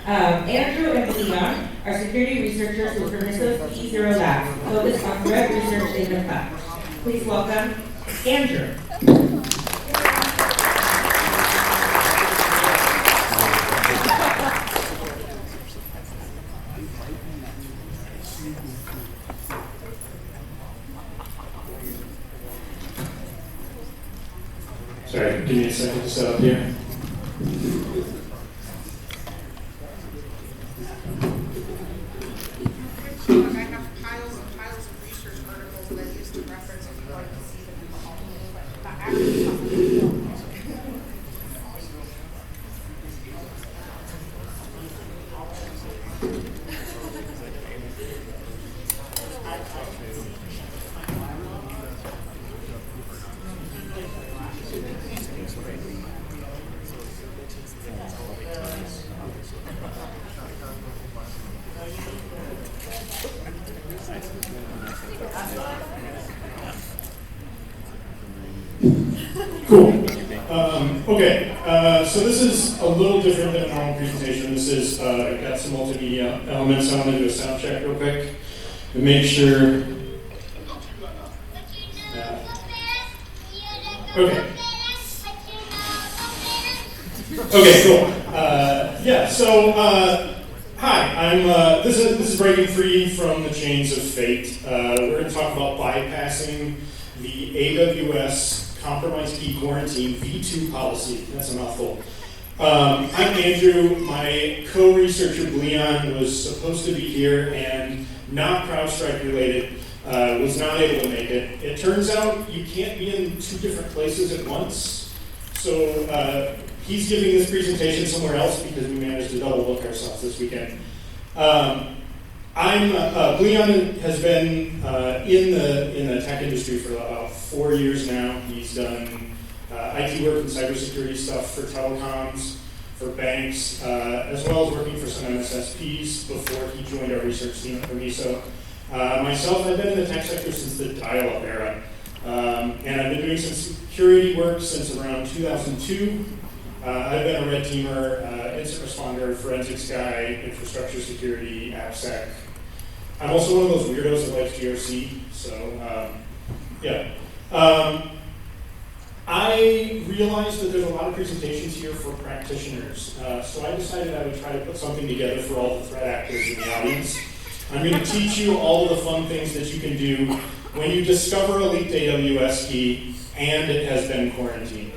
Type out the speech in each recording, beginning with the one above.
Andrew and Leon are security researchers with Permissive E0 Labs, focused on threat research in the cloud. Please welcome Andrew. Sorry, give me a second to set up here. I have piles and piles of research articles that I used to reference if you'd like to see them in the hall. But actually, Cool. Okay, so this is a little different than a normal presentation. This is, I've got some multimedia elements. I want to do a sound check real quick to make sure. Okay. Okay, cool. Yeah, so, hi, I'm, this is breaking free from the chains of fate. We're going to talk about bypassing the AWSCompromisedKeyQuarantineV2 policy. That's a mouthful. I'm Andrew. My co-researcher, Leon, was supposed to be here and not CrowdStrike related, was not able to make it. It turns out you can't be in two different places at once. So he's giving this presentation somewhere else because we managed to double book ourselves this weekend. Leon has been in the tech industry for about 4 years now. He's done IT work and cybersecurity stuff for telecoms, for banks, as well as working for some MSSPs before he joined our research team at Permiso. Myself, I've been in the tech sector since the dial-up era, and I've been doing some security work since around 2002. I've been a red teamer, incident responder, forensics guy, infrastructure security, AppSec. I'm also one of those weirdos that likes GRC, so yeah. I realized that there's a lot of presentations here for practitioners, so I decided I would try to put something together for all the threat actors in the audience. I'm going to teach you all of the fun things that you can do when you discover a leaked AWS key and it has been quarantined.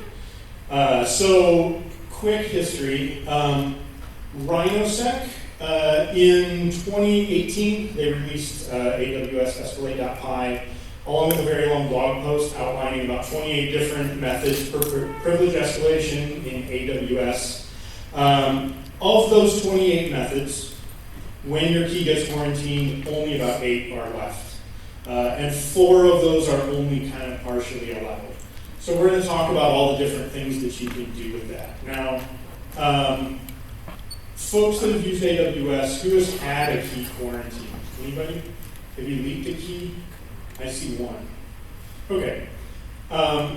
So, quick history. RhinoSec, in 2018, they released AWS Escalate.py, along with a very long blog post outlining about 28 different methods for privilege escalation in AWS. Of those 28 methods, when your key gets quarantined, only about 8 are left. And 4 of those are only kind of partially allowed. So we're going to talk about all the different things that you can do with that. Now, folks that have used AWS, who has had a key quarantine? Anybody? Have you leaked a key? I see one. Okay.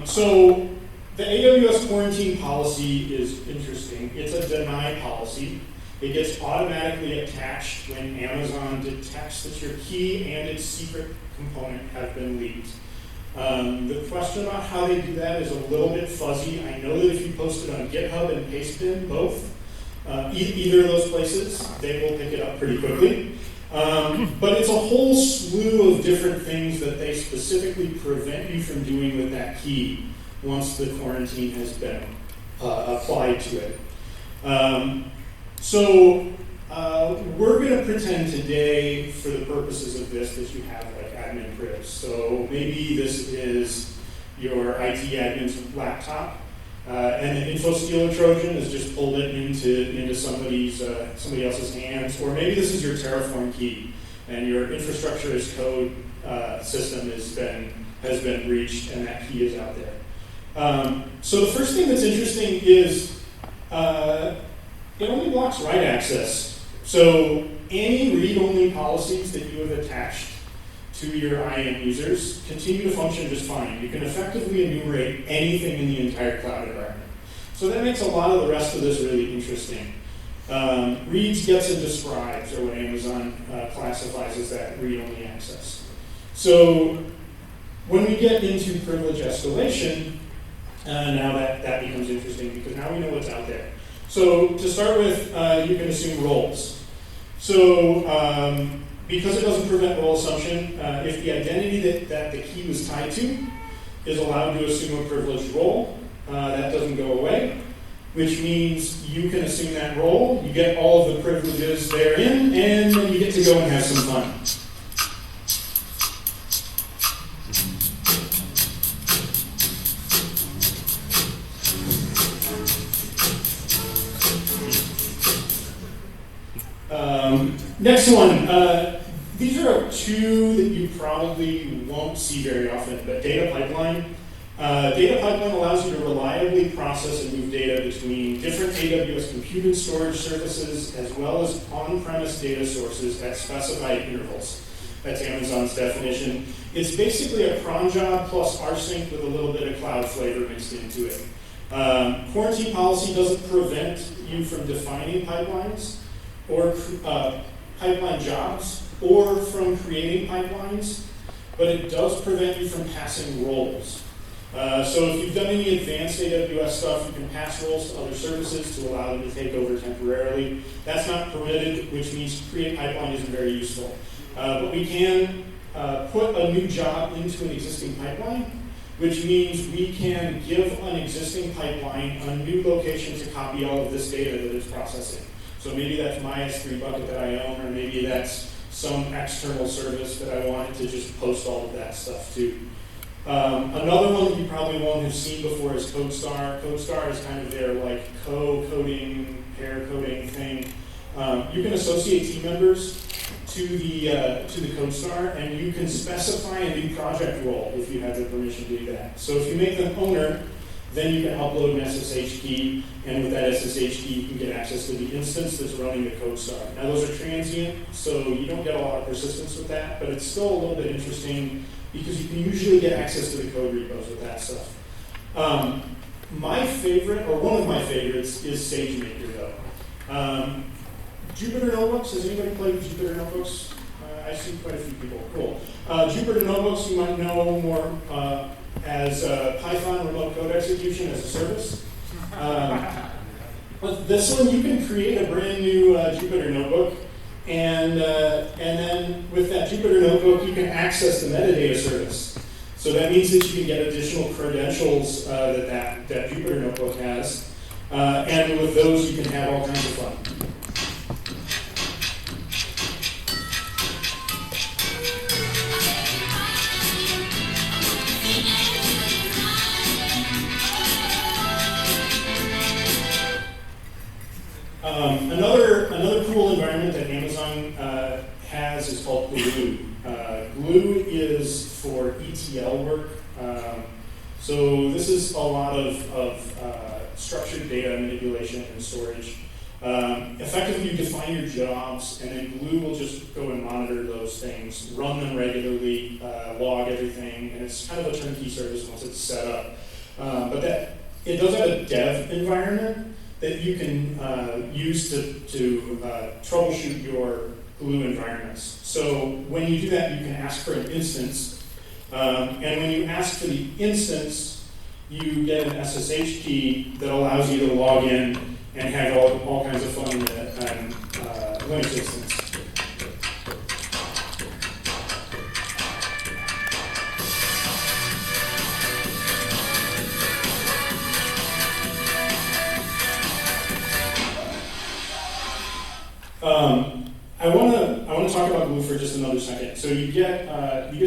So the AWS quarantine policy is interesting. It's a deny policy. It gets automatically attached when Amazon detects that your key and its secret component have been leaked. The question about how they do that is a little bit fuzzy. I know that if you post it on GitHub and Pastebin, both, either of those places, they will pick it up pretty quickly. But it's a whole slew of different things that they specifically prevent you from doing with that key once the quarantine has been applied to it. So we're going to pretend today, for the purposes of this, that you have like admin privs. So maybe this is your IT admin's laptop, and the info stealer Trojan has just pulled it into somebody else's hands. Or maybe this is your Terraform key, and your infrastructure as code system has been breached, and that key is out there. So the first thing that's interesting is it only blocks write access. So any read-only policies that you have attached to your IAM users continue to function just fine. You can effectively enumerate anything in the entire cloud environment. So that makes a lot of the rest of this really interesting. Reads, gets, and describes are what Amazon classifies as that read-only access. So when we get into privilege escalation, now that becomes interesting because now we know what's out there. So to start with, you can assume roles. So because it doesn't prevent role assumption, if the identity that the key was tied to is allowed to assume a privileged role, that doesn't go away, which means you can assume that role, you get all of the privileges therein, and then you get to go and have some fun. Next one. These are two that you probably won't see very often, but data pipeline. Data pipeline allows you to reliably process and move data between different AWS compute and storage services, as well as on-premise data sources at specified intervals. That's Amazon's definition. It's basically a cron job plus rsync with a little bit of cloud flavor mixed into it. Quarantine policy doesn't prevent you from defining pipelines or pipeline jobs or from creating pipelines, but it does prevent you from passing roles. So if you've done any advanced AWS stuff, you can pass roles to other services to allow them to take over temporarily. That's not permitted, which means create pipeline isn't very useful. But we can put a new job into an existing pipeline, which means we can give an existing pipeline a new location to copy all of this data that it's processing. So maybe that's my S3 bucket that I own, or maybe that's some external service that I wanted to just post all of that stuff to. Another one that you probably won't have seen before is CodeStar. CodeStar is kind of their like co-coding, pair coding thing. You can associate team members to the CodeStar, and you can specify a new project role if you have the permission to do that. So if you make them owner, then you can upload an SSH key, and with that SSH key, you can get access to the instance that's running the CodeStar. Now those are transient, so you don't get a lot of persistence with that, but it's still a little bit interesting because you can usually get access to the code repos with that stuff. My favorite, or one of my favorites, is SageMaker though. Jupyter Notebooks, has anybody played Jupyter Notebooks? I see quite a few people, cool. Jupyter Notebooks you might know more as Python remote code execution as a service. But this one, you can create a brand new Jupyter Notebook, and then with that Jupyter Notebook, you can access the metadata service. So that means that you can get additional credentials that Jupyter Notebook has, and with those, you can have all kinds of fun. Another cool environment that Amazon has is called Glue. Glue is for ETL work. So this is a lot of structured data manipulation and storage. Effectively, you define your jobs, and then Glue will just go and monitor those things, run them regularly, log everything, and it's kind of a turnkey service once it's set up. But it does have a dev environment that you can use to troubleshoot your Glue environments. So when you do that, you can ask for an instance. And when you ask for the instance, you get an SSH key that allows you to log in and have all kinds of fun in a Linux instance. I want to talk about Glue for just another second. So you get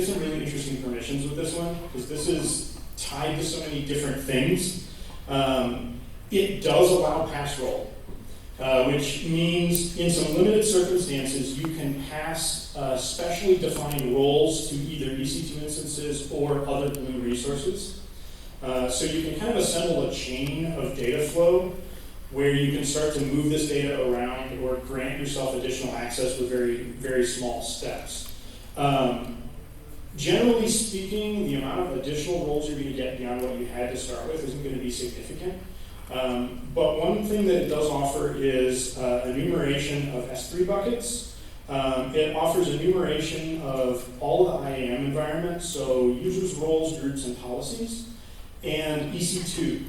some really interesting permissions with this one, because this is tied to so many different things. It does allow pass roll, which means in some limited circumstances you can pass specially defined roles to either EC2 instances or other Glue resources. So you can kind of assemble a chain of data flow where you can start to move this data around or grant yourself additional access with very, very small steps. Generally speaking, the amount of additional roles you're going to get beyond what you had to start with isn't going to be significant. But one thing that it does offer is enumeration of S3 buckets. It offers enumeration of all the IAM environments, so users, roles, groups, and policies, and EC2.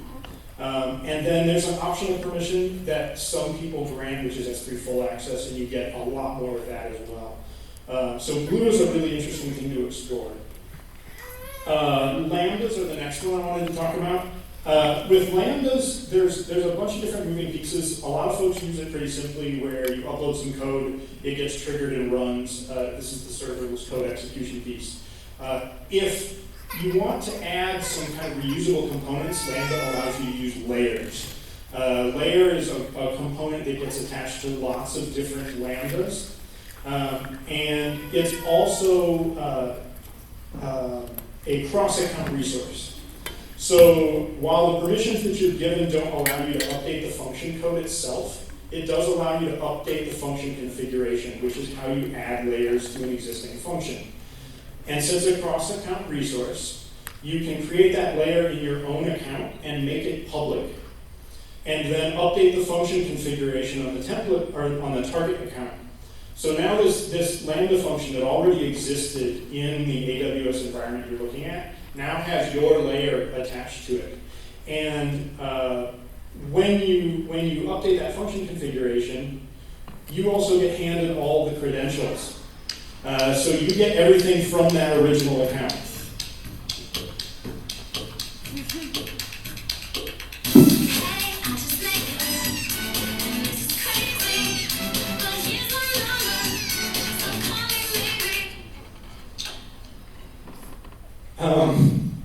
And then there's an optional permission that some people grant, which is S3 full access, and you get a lot more with that as well. So Gluto is a really interesting thing to explore. Lambdas are the next one I wanted to talk about. With Lambdas, there's a bunch of different moving pieces. A lot of folks use it pretty simply where you upload some code, it gets triggered and runs. This is the serverless code execution piece. If you want to add some kind of reusable components, Lambda allows you to use layers. Layer is a component that gets attached to lots of different Lambdas. And it's also a cross-account resource. So while the permissions that you're given don't allow you to update the function code itself, it does allow you to update the function configuration, which is how you add layers to an existing function. And since it's a cross-account resource, you can create that layer in your own account and make it public. And then update the function configuration on the template or on the target account. So now this Lambda function that already existed in the AWS environment you're looking at now has your layer attached to it. And when you update that function configuration, you also get handed all the credentials. So you get everything from that original account.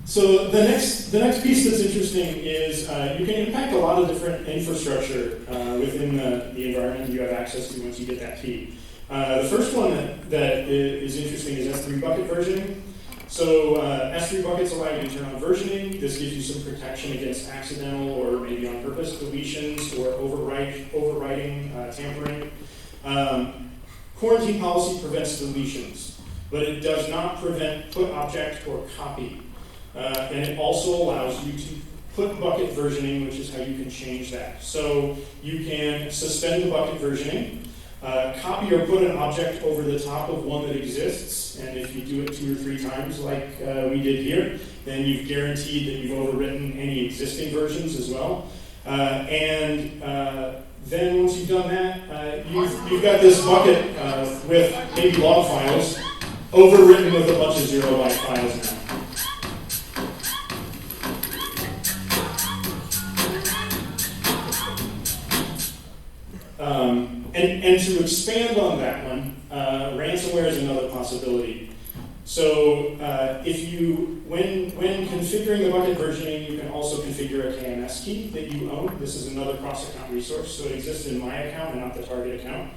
So the next piece that's interesting is you can impact a lot of different infrastructure within the environment you have access to once you get that key. The first one that is interesting is S3 bucket versioning. So S3 buckets allow you to turn on versioning. This gives you some protection against accidental or maybe on purpose deletions or overwriting, tampering. Quarantine policy prevents deletions, but it does not prevent put object or copy. And it also allows you to put bucket versioning, which is how you can change that. So you can suspend the bucket versioning, copy or put an object over the top of one that exists, and if you do it 2 or 3 times like we did here, then you've guaranteed that you've overwritten any existing versions as well. And then once you've done that, you've got this bucket with maybe log files overwritten with a bunch of 0-byte files now. And to expand on that one, ransomware is another possibility. So when configuring the bucket versioning, you can also configure a KMS key that you own. This is another cross-account resource, so it exists in my account and not the target account.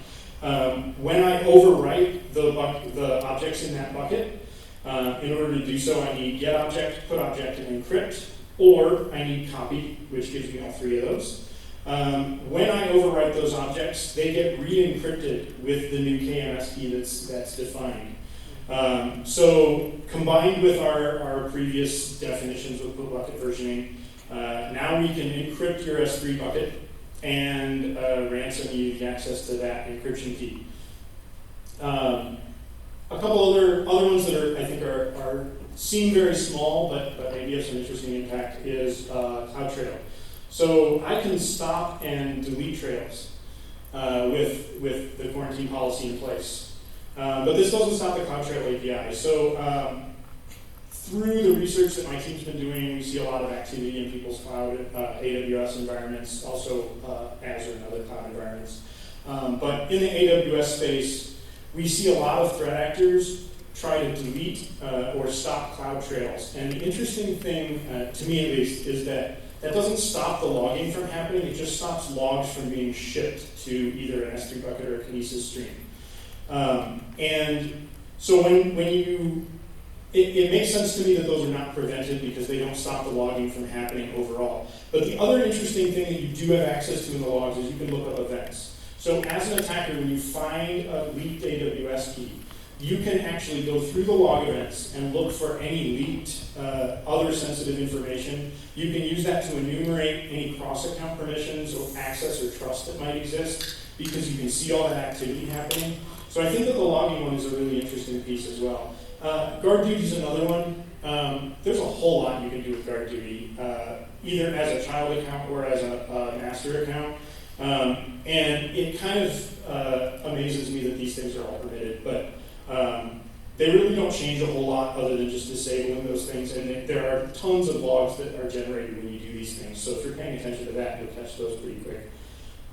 When I overwrite the objects in that bucket, in order to do so, I need get object, put object, and encrypt, or I need copy, which gives me all 3 of those. When I overwrite those objects, they get re-encrypted with the new KMS key that's defined. So combined with our previous definitions of bucket versioning, now we can encrypt your S3 bucket and ransom you access to that encryption key. A couple other ones that I think seem very small, but maybe have some interesting impact is CloudTrail. So I can stop and delete trails with the quarantine policy in place. But this doesn't stop the CloudTrail API. So through the research that my team's been doing, we see a lot of activity in people's cloud AWS environments, also Azure and other cloud environments. But in the AWS space, we see a lot of threat actors try to delete or stop cloud trails. And the interesting thing, to me at least, is that doesn't stop the logging from happening, it just stops logs from being shipped to either an S3 bucket or a Kinesis stream. And so when it makes sense to me that those are not prevented because they don't stop the logging from happening overall. But the other interesting thing that you do have access to in the logs is you can look up events. So as an attacker, when you find a leaked AWS key, you can actually go through the log events and look for any leaked other sensitive information. You can use that to enumerate any cross-account permissions or access or trust that might exist, because you can see all that activity happening. So I think that the logging one is a really interesting piece as well. Guard duty is another one. There's a whole lot you can do with guard duty, either as a child account or as a master account. And it kind of amazes me that these things are all permitted, but they really don't change a whole lot other than just disabling those things. And there are tons of logs that are generated when you do these things. So if you're paying attention to that, you'll catch those pretty quick.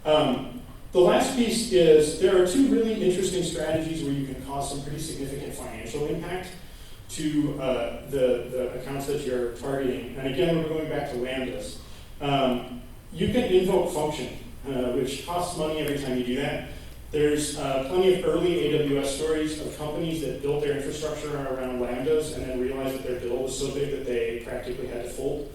The last piece is there are two really interesting strategies where you can cause some pretty significant financial impact to the accounts that you're targeting. And again, we're going back to lambdas. You can invoke function, which costs money every time you do that. There's plenty of early AWS stories of companies that built their infrastructure around lambdas and then realized that their bill was so big that they practically had to fold.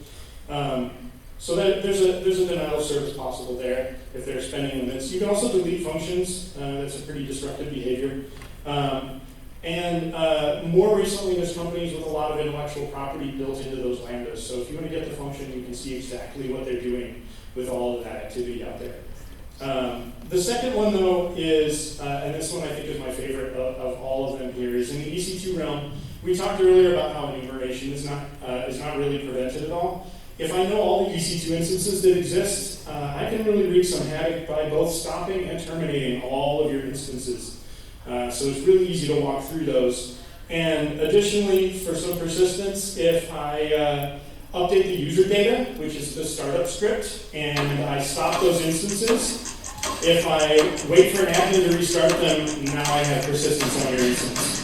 So that there's a denial of service possible there if they're spending limits. You can also delete functions. That's a pretty disruptive behavior. And more recently, there's companies with a lot of intellectual property built into those lambdas. So if you want to get the function, you can see exactly what they're doing with all of that activity out there. The second one, though, is, and this one I think is my favorite of all of them here, is in the EC2 realm. We talked earlier about how enumeration is not really prevented at all. If I know all the EC2 instances that exist, I can really wreak some havoc by both stopping and terminating all of your instances. So it's really easy to walk through those. And additionally, for some persistence, if I update the user data, which is the startup script, and I stop those instances, if I wait for an admin to restart them, now I have persistence on your instance.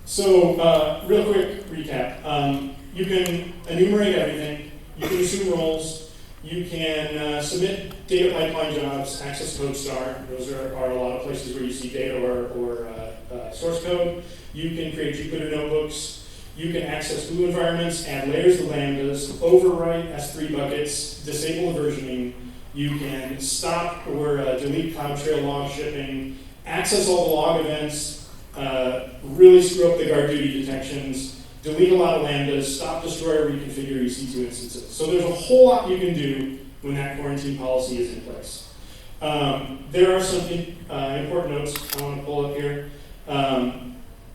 So, real quick recap. You can enumerate everything. You can assume roles. You can submit data pipeline jobs, access code star. Those are a lot of places where you see data or source code. You can create Jupyter notebooks. You can access Glue environments, add layers to lambdas, overwrite S3 buckets, disable the versioning. You can stop or delete CloudTrail log shipping, access all the log events, really screw up the guard duty detections, delete a lot of lambdas, stop, destroy, or reconfigure EC2 instances. So there's a whole lot you can do when that quarantine policy is in place. There are some important notes I want to pull up here.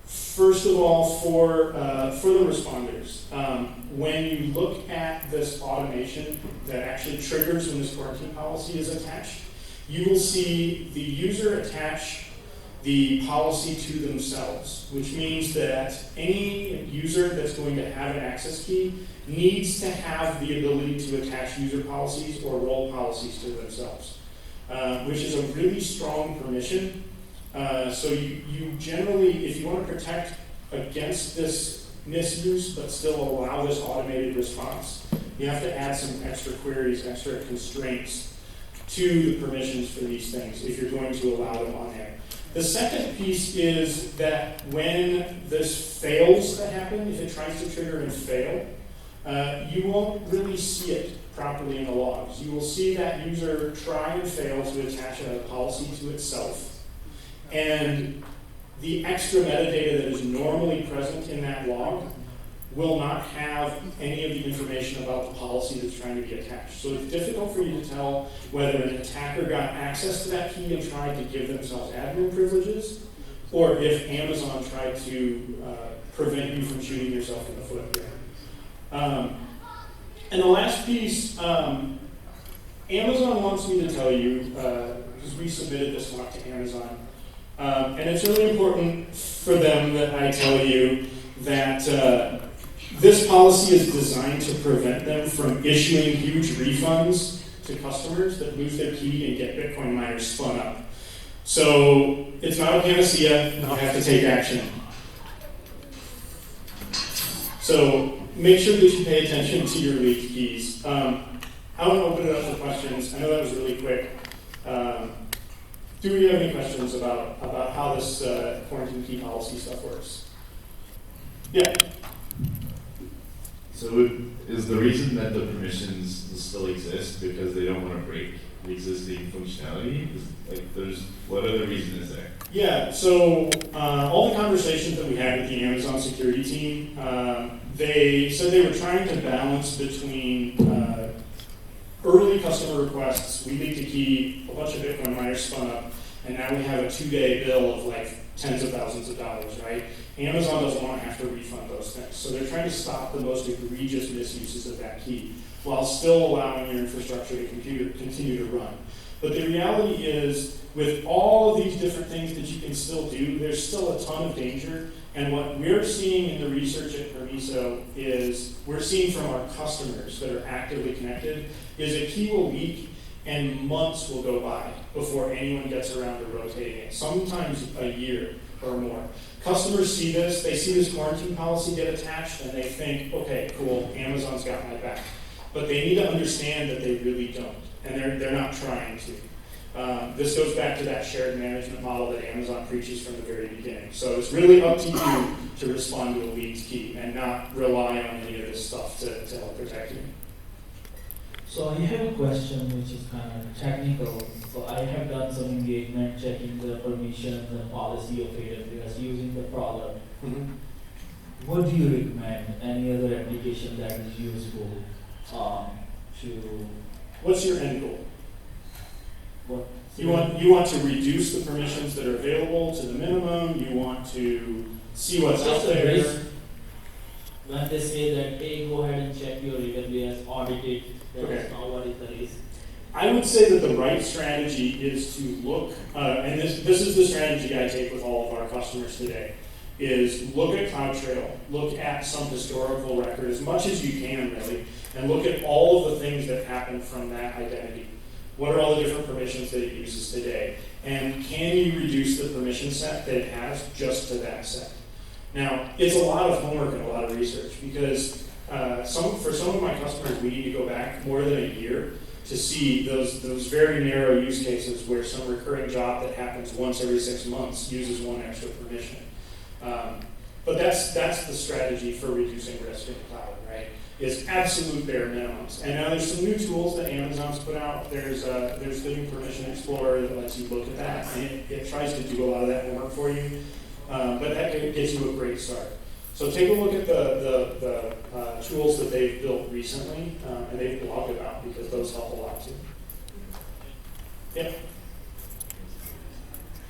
First of all, for the responders, when you look at this automation that actually triggers when this quarantine policy is attached, you will see the user attach the policy to themselves, which means that any user that's going to have an access key needs to have the ability to attach user policies or role policies to themselves, which is a really strong permission. So you generally, if you want to protect against this misuse but still allow this automated response, you have to add some extra queries, extra constraints to the permissions for these things if you're going to allow them on there. The second piece is that when this fails to happen, if it tries to trigger and fail, you won't really see it properly in the logs. You will see that user try and fail to attach a policy to itself. And the extra metadata that is normally present in that log will not have any of the information about the policy that's trying to be attached. So it's difficult for you to tell whether an attacker got access to that key and tried to give themselves admin privileges, or if Amazon tried to prevent you from shooting yourself in the foot here. And the last piece, Amazon wants me to tell you, because we submitted this lock to Amazon, and it's really important for them that I tell you that this policy is designed to prevent them from issuing huge refunds to customers that lose their key and get Bitcoin miners spun up. So it's not a panacea, you have to take action. So make sure that you pay attention to your leaked keys. I want to open it up for questions. I know that was really quick. Do we have any questions about how this quarantine key policy stuff works? Yeah. So is the reason that the permissions still exist because they don't want to break the existing functionality? What other reason is there? Yeah, so all the conversations that we had with the Amazon security team, they said they were trying to balance between early customer requests. We leaked a key, a bunch of Bitcoin miners spun up, and now we have a 2-day bill of like tens of thousands of dollars, right? Amazon doesn't want to have to refund those things. So they're trying to stop the most egregious misuses of that key while still allowing your infrastructure to continue to run. But the reality is, with all of these different things that you can still do, there's still a ton of danger. And what we're seeing in the research at Permiso is, we're seeing from our customers that are actively connected, is a key will leak and months will go by before anyone gets around to rotating it, sometimes a year or more. Customers see this, they see this quarantine policy get attached, and they think, okay, cool, Amazon's got my back. But they need to understand that they really don't, and they're not trying to. This goes back to that shared management model that Amazon preaches from the very beginning. So it's really up to you to respond to a leaked key and not rely on any of this stuff to help protect you. So I have a question which is kind of technical. So I have done some engagement checking the permissions and policy of AWS using the product. Mm-hmm. What do you recommend? Any other application that is useful to What's your end goal? what? You want to reduce the permissions that are available to the minimum. You want to see what's out Just a there. risk. When they say that, hey, go ahead and check your AWS, audit it, that Okay. is not what is the risk. I would say that the right strategy is to look, and this is the strategy I take with all of our customers today, is look at CloudTrail, look at some historical record as much as you can really, and look at all of the things that happened from that identity. What are all the different permissions that it uses today? And can you reduce the permission set that it has just to that set? Now, it's a lot of homework and a lot of research because for some of my customers, we need to go back more than a year to see those very narrow use cases where some recurring job that happens once every 6 months uses one extra permission. But that's the strategy for reducing risk in the cloud, right? Is absolute bare minimums. And now there's some new tools that Amazon's put out. There's the new Permission Explorer that lets you look at that, and it tries to do a lot of that homework for you. But that gets you a great start. So take a look at the tools that they've built recently, and they've blogged about because those help a lot too. Yeah.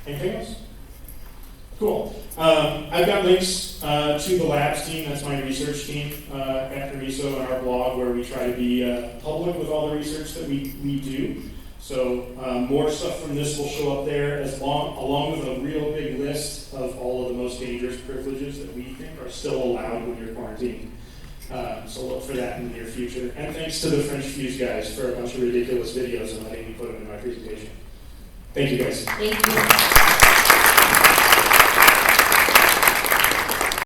Anything else? Cool. I've got links to the labs team, that's my research team at Permiso, and our blog where we try to be public with all the research that we do. So more stuff from this will show up there along with a real big list of all of the most dangerous privileges that we think are still allowed when you're quarantined. So look for that in the near future. And thanks to the French Fuse guys for a bunch of ridiculous videos and letting me put them in my presentation. Thank you guys. Thank you.